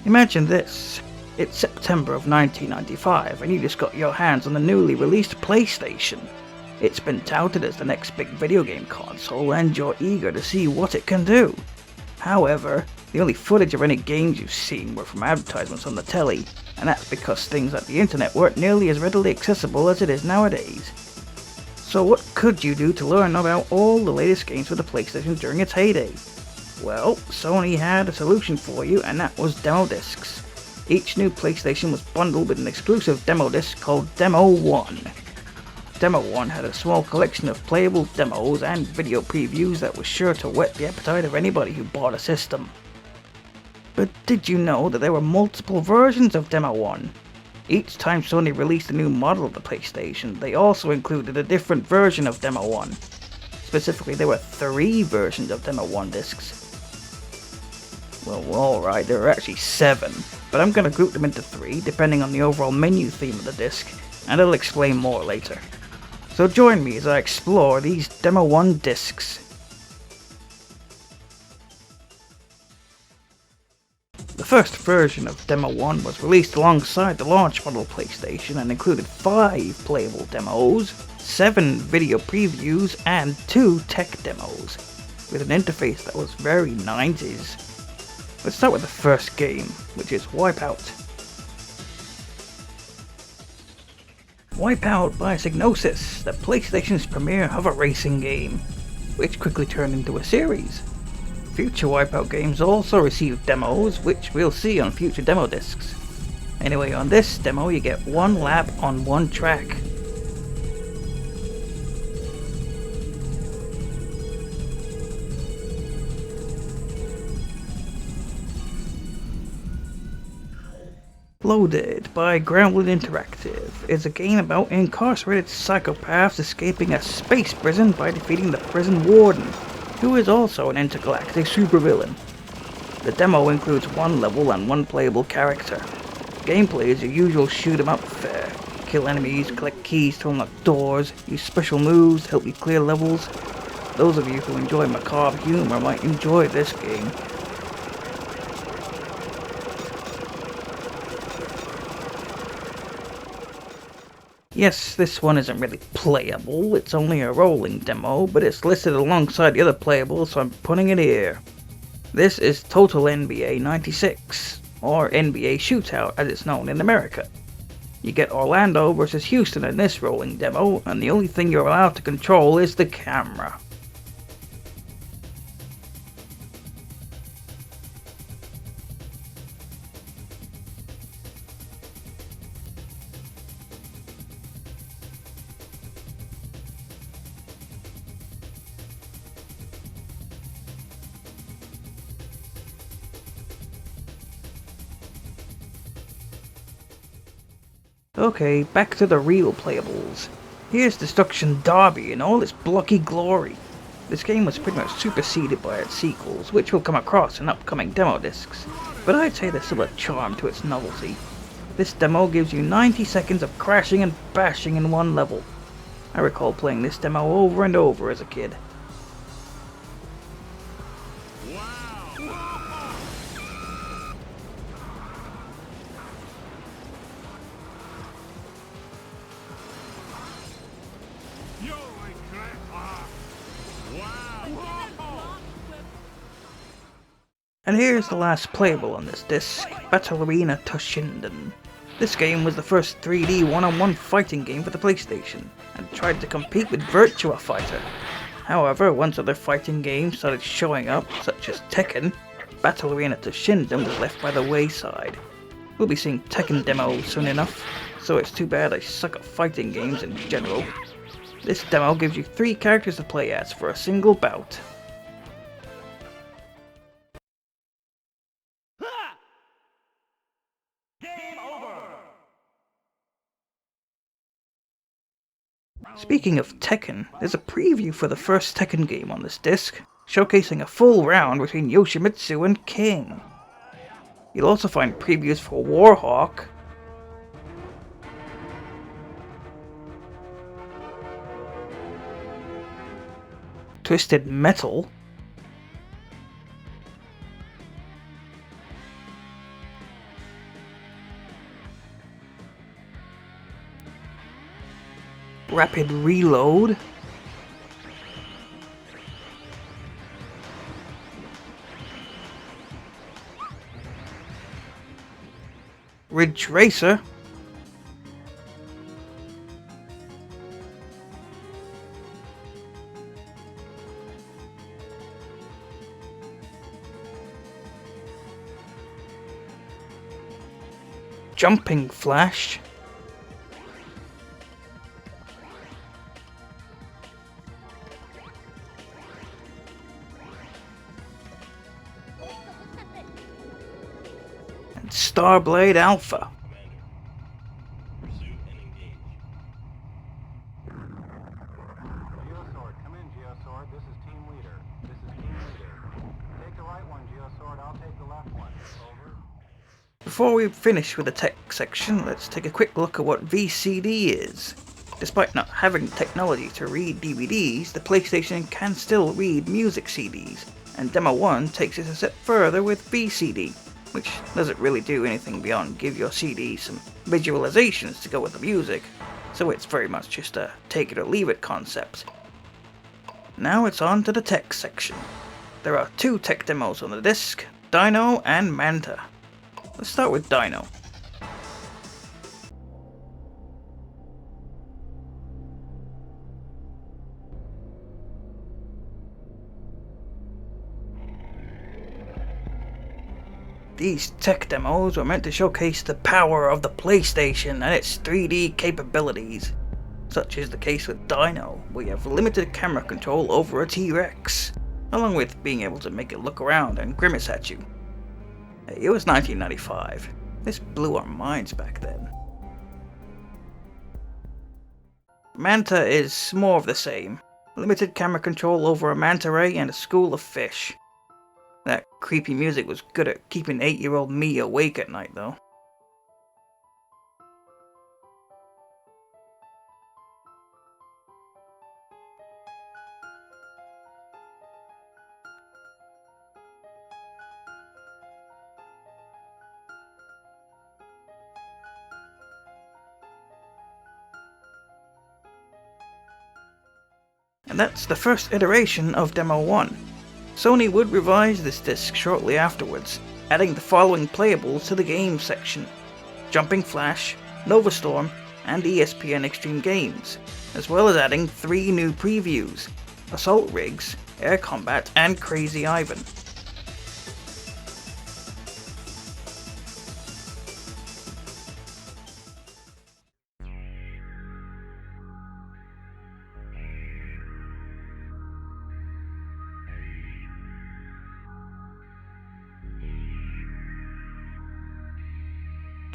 Imagine this. It's September of 1995 and you just got your hands on the newly released PlayStation. It's been touted as the next big video game console and you're eager to see what it can do. However, the only footage of any games you've seen were from advertisements on the telly, and that's because things like the internet weren't nearly as readily accessible as it is nowadays. So what could you do to learn about all the latest games for the PlayStation during its heyday? Well, Sony had a solution for you, and that was demo discs. Each new PlayStation was bundled with an exclusive demo disc called Demo 1. Demo 1 had a small collection of playable demos and video previews that was sure to whet the appetite of anybody who bought a system. But did you know that there were multiple versions of Demo 1? Each time Sony released a new model of the PlayStation, they also included a different version of Demo 1. Specifically, there were 3 versions of Demo 1 discs. Well, alright, there are actually 7, but I'm going to group them into 3 depending on the overall menu theme of the disc, and I'll explain more later. So join me as I explore these Demo 1 discs. The first version of Demo 1 was released alongside the launch model PlayStation and included 5 playable demos, 7 video previews, and 2 tech demos, with an interface that was very 90s. Let's start with the first game, which is Wipeout. Wipeout by Psygnosis, the PlayStation's premier hover racing game, which quickly turned into a series. Future Wipeout games also received demos, which we'll see on future demo discs. Anyway, on this demo you get 1 lap on 1 track. Loaded by Grounded Interactive is a game about incarcerated psychopaths escaping a space prison by defeating the prison warden, who is also an intergalactic supervillain. The demo includes 1 level and 1 playable character. Gameplay is your usual shoot 'em up fare. Kill enemies, collect keys to unlock doors, use special moves to help you clear levels. Those of you who enjoy macabre humor might enjoy this game. Yes, this one isn't really playable, it's only a rolling demo, but it's listed alongside the other playables, so I'm putting it here. This is Total NBA 96, or NBA Shootout as it's known in America. You get Orlando versus Houston in this rolling demo, and the only thing you're allowed to control is the camera. Okay, back to the real playables. Here's Destruction Derby in all its blocky glory. This game was pretty much superseded by its sequels, which we'll come across in upcoming demo discs, but I'd say there's still a charm to its novelty. This demo gives you 90 seconds of crashing and bashing in 1 level. I recall playing this demo over and over as a kid. And here's the last playable on this disc, Battle Arena Toshinden. This game was the first 3D one-on-one fighting game for the PlayStation, and tried to compete with Virtua Fighter. However, once other fighting games started showing up, such as Tekken, Battle Arena Toshinden was left by the wayside. We'll be seeing Tekken demos soon enough, so it's too bad I suck at fighting games in general. This demo gives you 3 characters to play as for a single bout. Speaking of Tekken, there's a preview for the first Tekken game on this disc, showcasing a full round between Yoshimitsu and King. You'll also find previews for Warhawk, Twisted Metal, Rapid reload. Ridge Racer. Jumping Flash. And Starblade Alpha. This is team leader. Take the right one, Geosword. I'll take the left one. Over. Before we finish with the tech section, let's take a quick look at what VCD is. Despite not having technology to read DVDs, the PlayStation can still read music CDs, and Demo 1 takes it a step further with VCD, which doesn't really do anything beyond give your CD some visualizations to go with the music, so it's very much just a take it or leave it concept. Now it's on to the tech section. There are 2 tech demos on the disc, Dino and Manta. Let's start with Dino. These tech demos were meant to showcase the power of the PlayStation and its 3D capabilities. Such is the case with Dino, where you have limited camera control over a T-Rex, along with being able to make it look around and grimace at you. It was 1995. This blew our minds back then. Manta is more of the same. Limited camera control over a manta ray and a school of fish. That creepy music was good at keeping 8-year-old me awake at night though. And that's the first iteration of Demo 1. Sony would revise this disc shortly afterwards, adding the following playables to the games section: Jumping Flash, Nova Storm, and ESPN Extreme Games, as well as adding 3 new previews: Assault Rigs, Air Combat, and Crazy Ivan.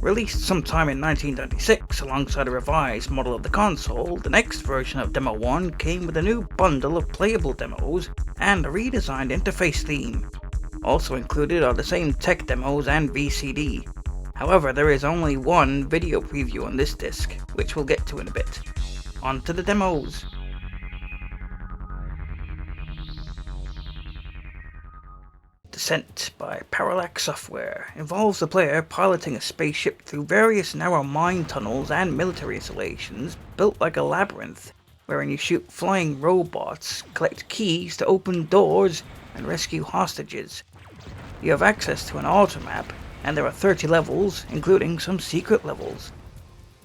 Released sometime in 1996 alongside a revised model of the console, the next version of Demo 1 came with a new bundle of playable demos and a redesigned interface theme. Also included are the same tech demos and VCD. However, there is only one video preview on this disc, which we'll get to in a bit. On to the demos. Descent by Parallax Software involves the player piloting a spaceship through various narrow mine tunnels and military installations built like a labyrinth, wherein you shoot flying robots, collect keys to open doors, and rescue hostages. You have access to an automap, and there are 30 levels, including some secret levels.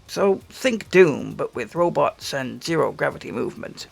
So think Doom, but with robots and zero gravity movement.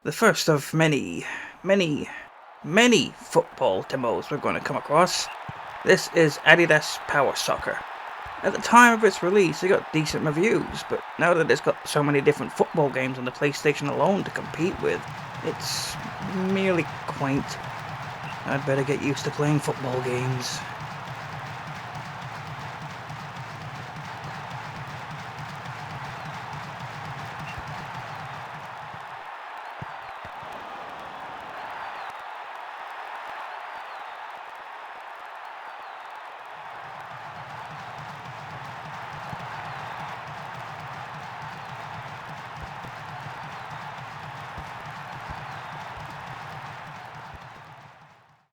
The first of many football demos we're going to come across. This is Adidas Power Soccer. At the time of its release, it got decent reviews, but now that it's got so many different football games on the PlayStation alone to compete with, it's merely quaint. I'd better get used to playing football games.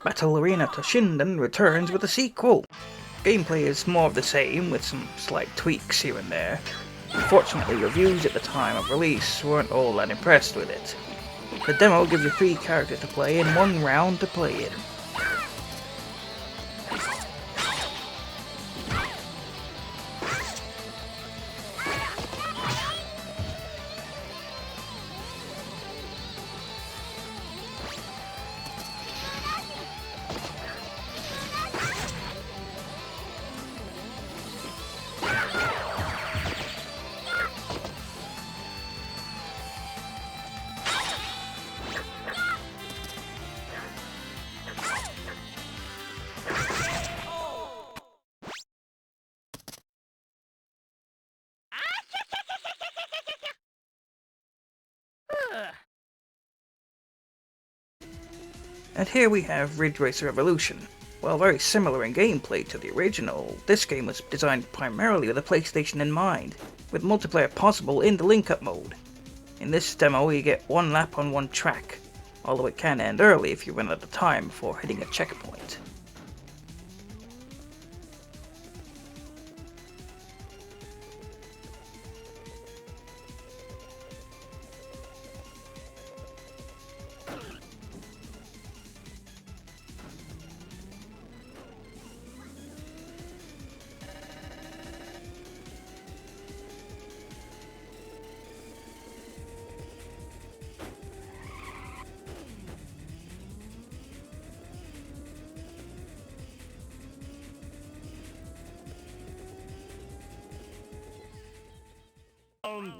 Battle Arena Toshinden returns with a sequel. Gameplay is more of the same, with some slight tweaks here and there. Unfortunately, reviews at the time of release weren't all that impressed with it. The demo gives you 3 characters to play and 1 round to play in. And here we have Ridge Racer Evolution. While very similar in gameplay to the original, this game was designed primarily with the PlayStation in mind, with multiplayer possible in the link-up mode. In this demo you get 1 lap on 1 track, although it can end early if you run out of time before hitting a checkpoint.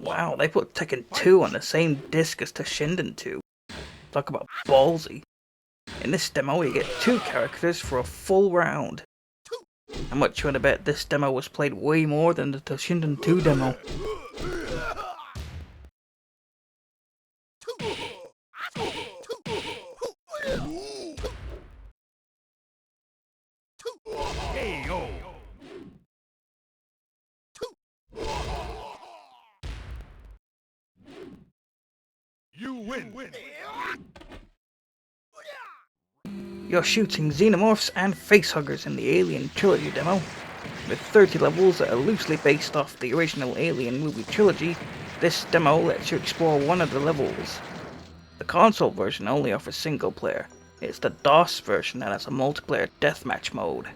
Wow, they put Tekken 2 on the same disc as Toshinden 2. Talk about ballsy. In this demo you get 2 characters for a full round. I'm much willing to bet this demo was played way more than the Toshinden 2 demo. You win. You're shooting xenomorphs and facehuggers in the Alien Trilogy demo. With 30 levels that are loosely based off the original Alien movie trilogy, this demo lets you explore one of the levels. The console version only offers single player. It's the DOS version that has a multiplayer deathmatch mode.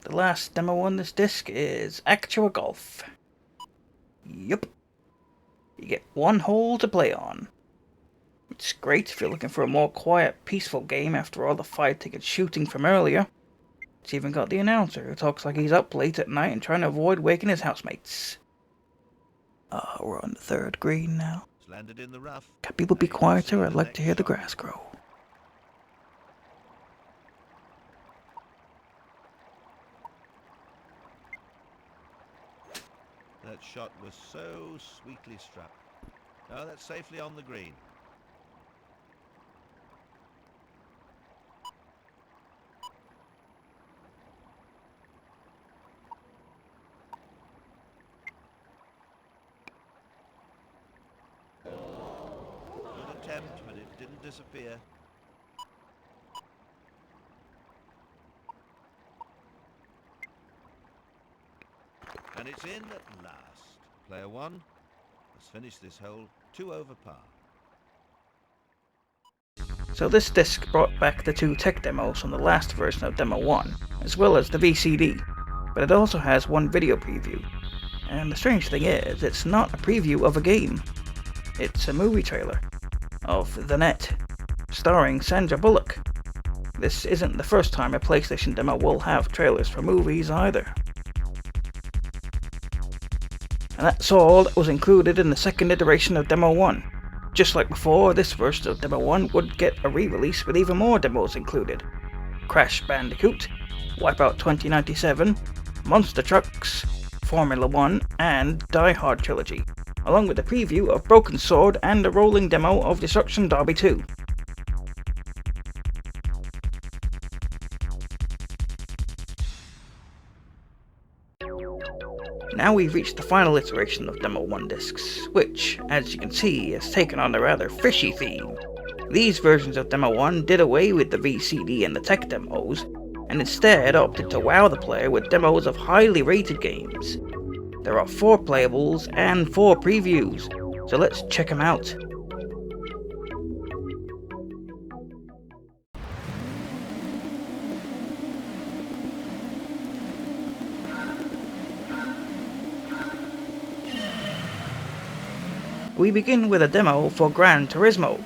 The last demo on this disc is Actua Golf. Yup. You get 1 hole to play on. It's great if you're looking for a more quiet, peaceful game after all the fighting and shooting from earlier. It's even got the announcer who talks like he's up late at night and trying to avoid waking his housemates. We're on the 3rd green now. Landed in the rough. Can people be quieter? I'd like to hear the grass grow. That shot was so sweetly struck. Oh, that's safely on the green. Good attempt, but it didn't disappear. And it's in at last. Player 1 has finished this hole 2 over par. So this disc brought back the 2 tech demos from the last version of Demo 1, as well as the VCD, but it also has 1 video preview. And the strange thing is, it's not a preview of a game. It's a movie trailer of The Net, starring Sandra Bullock. This isn't the first time a PlayStation demo will have trailers for movies either. And that's all that was included in the second iteration of Demo 1. Just like before, this version of Demo 1 would get a re-release with even more demos included. Crash Bandicoot, Wipeout 2097, Monster Trucks, Formula 1, and Die Hard Trilogy, along with a preview of Broken Sword and a rolling demo of Destruction Derby 2. Now we've reached the final iteration of Demo 1 discs, which, as you can see, has taken on a rather fishy theme. These versions of Demo 1 did away with the VCD and the tech demos, and instead opted to wow the player with demos of highly rated games. There are 4 playables and 4 previews, so let's check them out. We begin with a demo for Gran Turismo.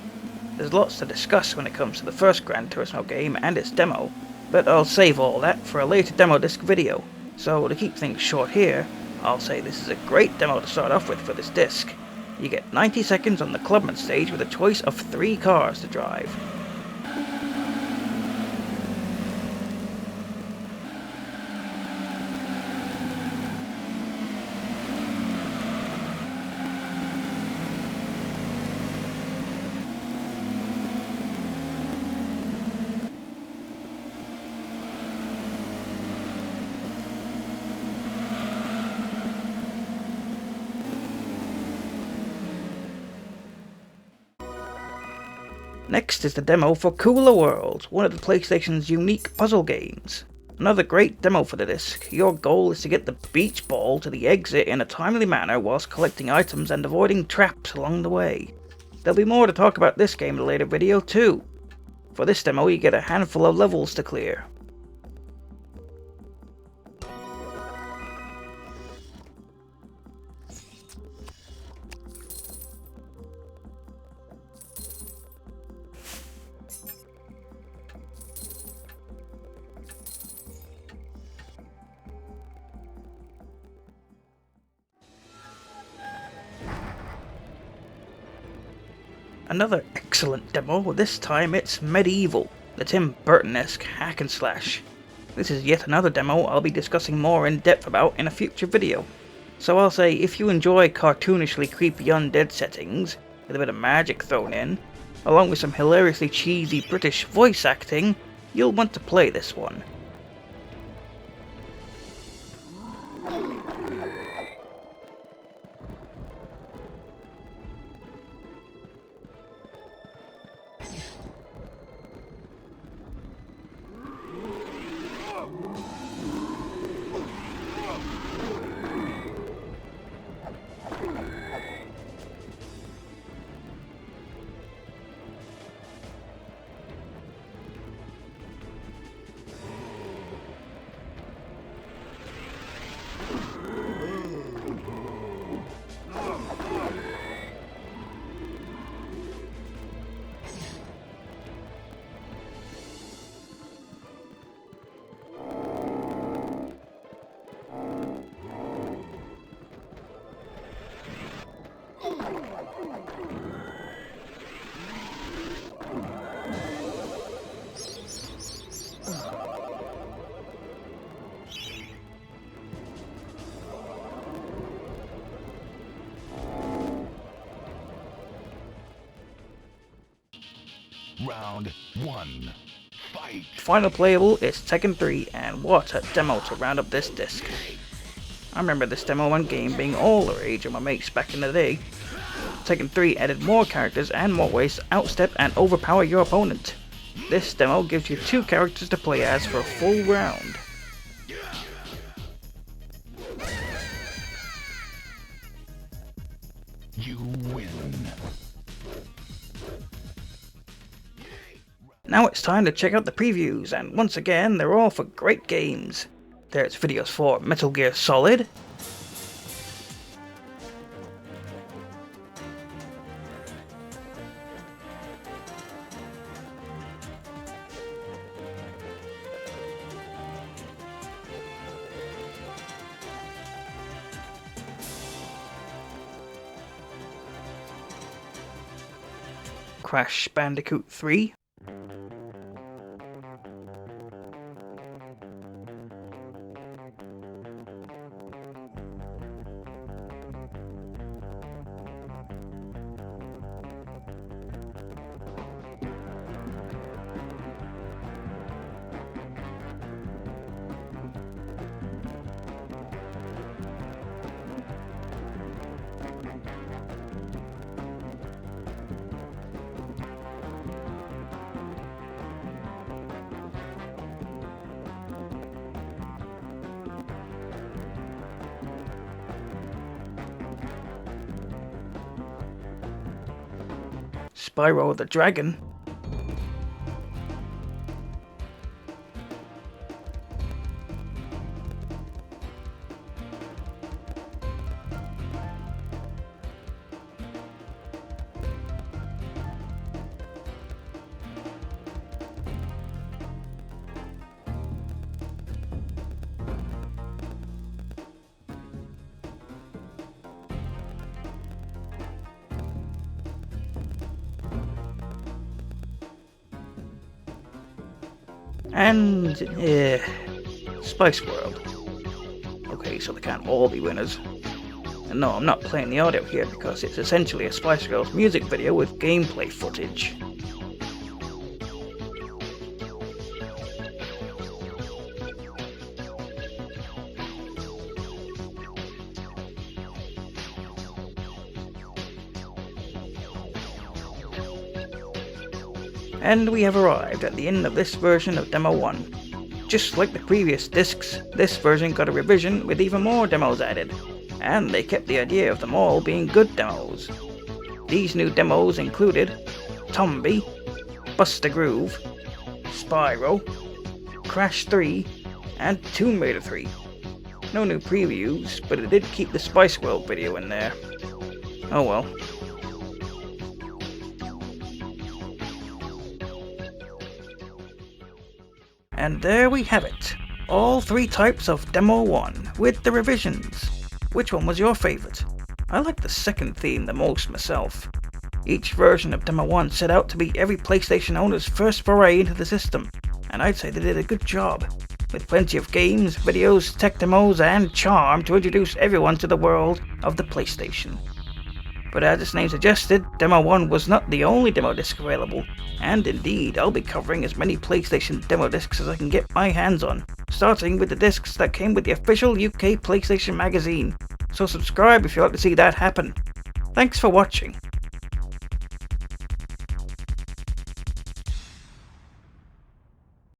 There's lots to discuss when it comes to the first Gran Turismo game and its demo, but I'll save all that for a later demo disc video. So to keep things short here, I'll say this is a great demo to start off with for this disc. You get 90 seconds on the Clubman stage with a choice of 3 cars to drive. Next is the demo for Cooler World, one of the PlayStation's unique puzzle games. Another great demo for the disc. Your goal is to get the beach ball to the exit in a timely manner whilst collecting items and avoiding traps along the way. There'll be more to talk about this game in a later video too. For this demo you get a handful of levels to clear. Another excellent demo, this time it's Medieval, the Tim Burton-esque hack and slash. This is yet another demo I'll be discussing more in depth about in a future video. So I'll say if you enjoy cartoonishly creepy undead settings, with a bit of magic thrown in, along with some hilariously cheesy British voice acting, you'll want to play this one. Round 1. Fight! Final playable is Tekken 3, and what a demo to round up this disc. I remember this demo and game being all the rage of my mates back in the day. Tekken 3 added more characters and more ways to outstep and overpower your opponent. This demo gives you 2 characters to play as for a full round. You win. Now it's time to check out the previews, and once again, they're all for great games. There's videos for Metal Gear Solid, Crash Bandicoot 3, Spyro the Dragon, and Spice World. Okay, so they can't all be winners. And no, I'm not playing the audio here because it's essentially a Spice Girls music video with gameplay footage. And we have arrived at the end of this version of Demo 1. Just like the previous discs, this version got a revision with even more demos added, and they kept the idea of them all being good demos. These new demos included Tombi, Bust a Groove, Spyro, Crash 3, and Tomb Raider 3. No new previews, but it did keep the Spice World video in there. Oh well. And there we have it, all 3 types of Demo 1 with the revisions. Which one was your favourite? I like the second theme the most myself. Each version of Demo 1 set out to be every PlayStation owner's first foray into the system, and I'd say they did a good job, with plenty of games, videos, tech demos, and charm to introduce everyone to the world of the PlayStation. But as its name suggested, Demo 1 was not the only demo disc available, and indeed I'll be covering as many PlayStation demo discs as I can get my hands on, starting with the discs that came with the official UK PlayStation magazine, so subscribe if you'd like to see that happen. Thanks for watching.